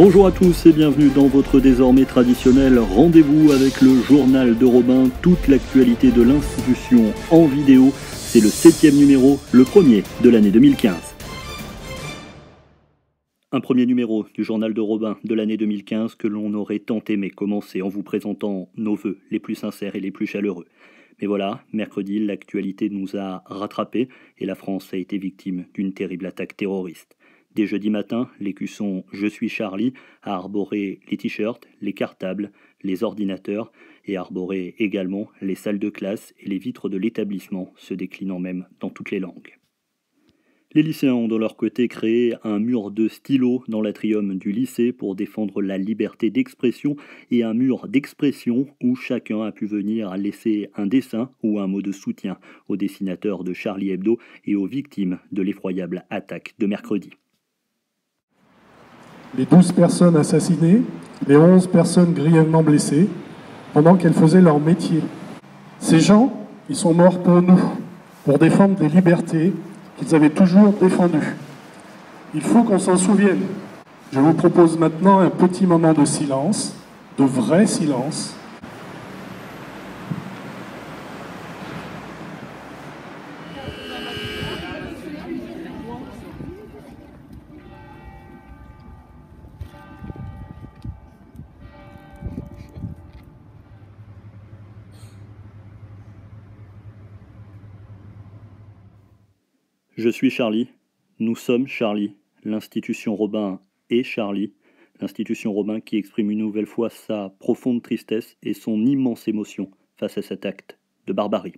Bonjour à tous et bienvenue dans votre désormais traditionnel rendez-vous avec le journal de Robin, toute l'actualité de l'institution en vidéo. C'est le 7e numéro, le premier de l'année 2015. Un premier numéro du journal de Robin de l'année 2015 que l'on aurait tant aimé commencer en vous présentant nos vœux les plus sincères et les plus chaleureux. Mais voilà, mercredi, l'actualité nous a rattrapés et la France a été victime d'une terrible attaque terroriste. Dès jeudi matin, l'écusson « Je suis Charlie » a arboré les t-shirts, les cartables, les ordinateurs et a arboré également les salles de classe et les vitres de l'établissement, se déclinant même dans toutes les langues. Les lycéens ont de leur côté créé un mur de stylos dans l'atrium du lycée pour défendre la liberté d'expression et un mur d'expression où chacun a pu venir laisser un dessin ou un mot de soutien aux dessinateurs de Charlie Hebdo et aux victimes de l'effroyable attaque de mercredi. Les 12 personnes assassinées, les 11 personnes grièvement blessées, pendant qu'elles faisaient leur métier. Ces gens, ils sont morts pour nous, pour défendre des libertés qu'ils avaient toujours défendues. Il faut qu'on s'en souvienne. Je vous propose maintenant un petit moment de silence, de vrai silence. Je suis Charlie, nous sommes Charlie, l'institution Robin est Charlie, l'institution Robin qui exprime une nouvelle fois sa profonde tristesse et son immense émotion face à cet acte de barbarie.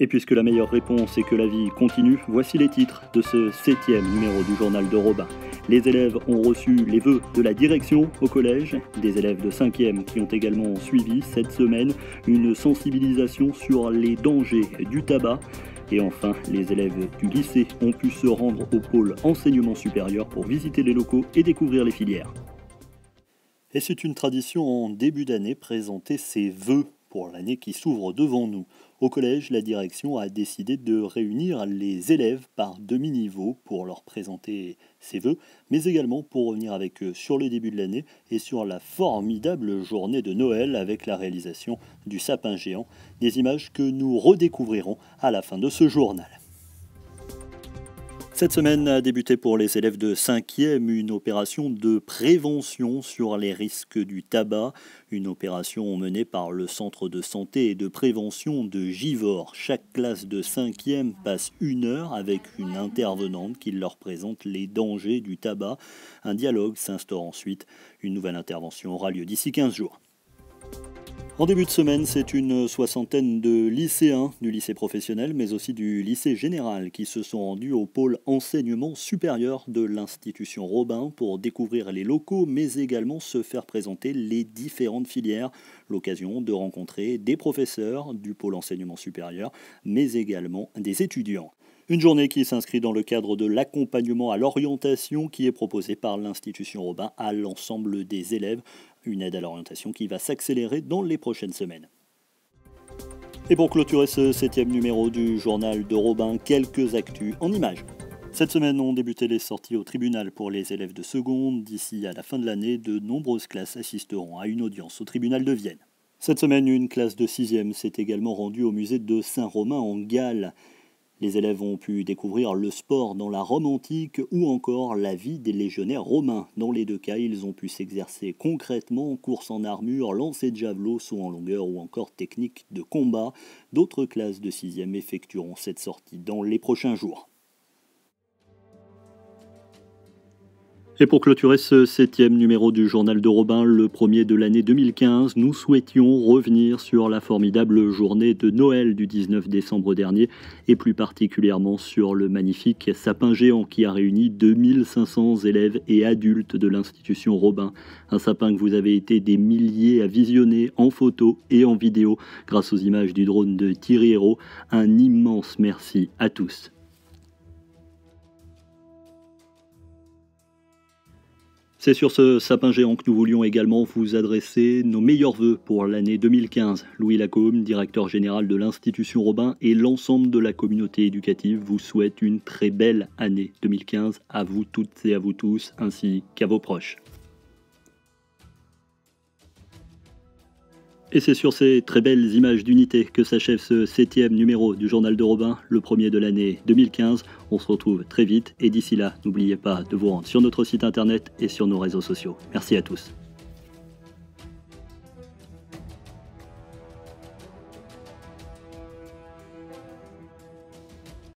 Et puisque la meilleure réponse est que la vie continue, voici les titres de ce 7e numéro du journal de Robin. Les élèves ont reçu les vœux de la direction au collège, des élèves de 5e qui ont également suivi cette semaine une sensibilisation sur les dangers du tabac. Et enfin, les élèves du lycée ont pu se rendre au pôle enseignement supérieur pour visiter les locaux et découvrir les filières. Et c'est une tradition en début d'année, présenter ses vœux pour l'année qui s'ouvre devant nous. Au collège, la direction a décidé de réunir les élèves par demi-niveau pour leur présenter ses vœux, mais également pour revenir avec eux sur le début de l'année et sur la formidable journée de Noël avec la réalisation du sapin géant, des images que nous redécouvrirons à la fin de ce journal. Cette semaine a débuté pour les élèves de 5e une opération de prévention sur les risques du tabac, une opération menée par le centre de santé et de prévention de Givors. Chaque classe de 5e passe 1 heure avec une intervenante qui leur présente les dangers du tabac. Un dialogue s'instaure ensuite. Une nouvelle intervention aura lieu d'ici 15 jours. En début de semaine, c'est une soixantaine de lycéens du lycée professionnel, mais aussi du lycée général, qui se sont rendus au pôle enseignement supérieur de l'institution Robin pour découvrir les locaux, mais également se faire présenter les différentes filières. L'occasion de rencontrer des professeurs du pôle enseignement supérieur, mais également des étudiants. Une journée qui s'inscrit dans le cadre de l'accompagnement à l'orientation qui est proposé par l'institution Robin à l'ensemble des élèves. Une aide à l'orientation qui va s'accélérer dans les prochaines semaines. Et pour clôturer ce 7e numéro du journal de Robin, quelques actus en images. Cette semaine ont débuté les sorties au tribunal pour les élèves de seconde. D'ici à la fin de l'année, de nombreuses classes assisteront à une audience au tribunal de Vienne. Cette semaine, une classe de 6e s'est également rendue au musée de Saint-Romain en Galles. Les élèves ont pu découvrir le sport dans la Rome antique ou encore la vie des légionnaires romains. Dans les deux cas, ils ont pu s'exercer concrètement en course en armure, lancer de javelot, saut en longueur ou encore technique de combat. D'autres classes de 6e effectueront cette sortie dans les prochains jours. Et pour clôturer ce 7e numéro du journal de Robin, le premier de l'année 2015, nous souhaitions revenir sur la formidable journée de Noël du 19 décembre dernier et plus particulièrement sur le magnifique sapin géant qui a réuni 2500 élèves et adultes de l'institution Robin. Un sapin que vous avez été des milliers à visionner en photo et en vidéo grâce aux images du drone de Thierry Hérault. Un immense merci à tous. C'est sur ce sapin géant que nous voulions également vous adresser nos meilleurs vœux pour l'année 2015. Louis Lacombe, directeur général de l'Institution Robin, et l'ensemble de la communauté éducative vous souhaitent une très belle année 2015 à vous toutes et à vous tous, ainsi qu'à vos proches. Et c'est sur ces très belles images d'unité que s'achève ce 7e numéro du Journal de Robin, le premier de l'année 2015. On se retrouve très vite et d'ici là, n'oubliez pas de vous rendre sur notre site internet et sur nos réseaux sociaux. Merci à tous.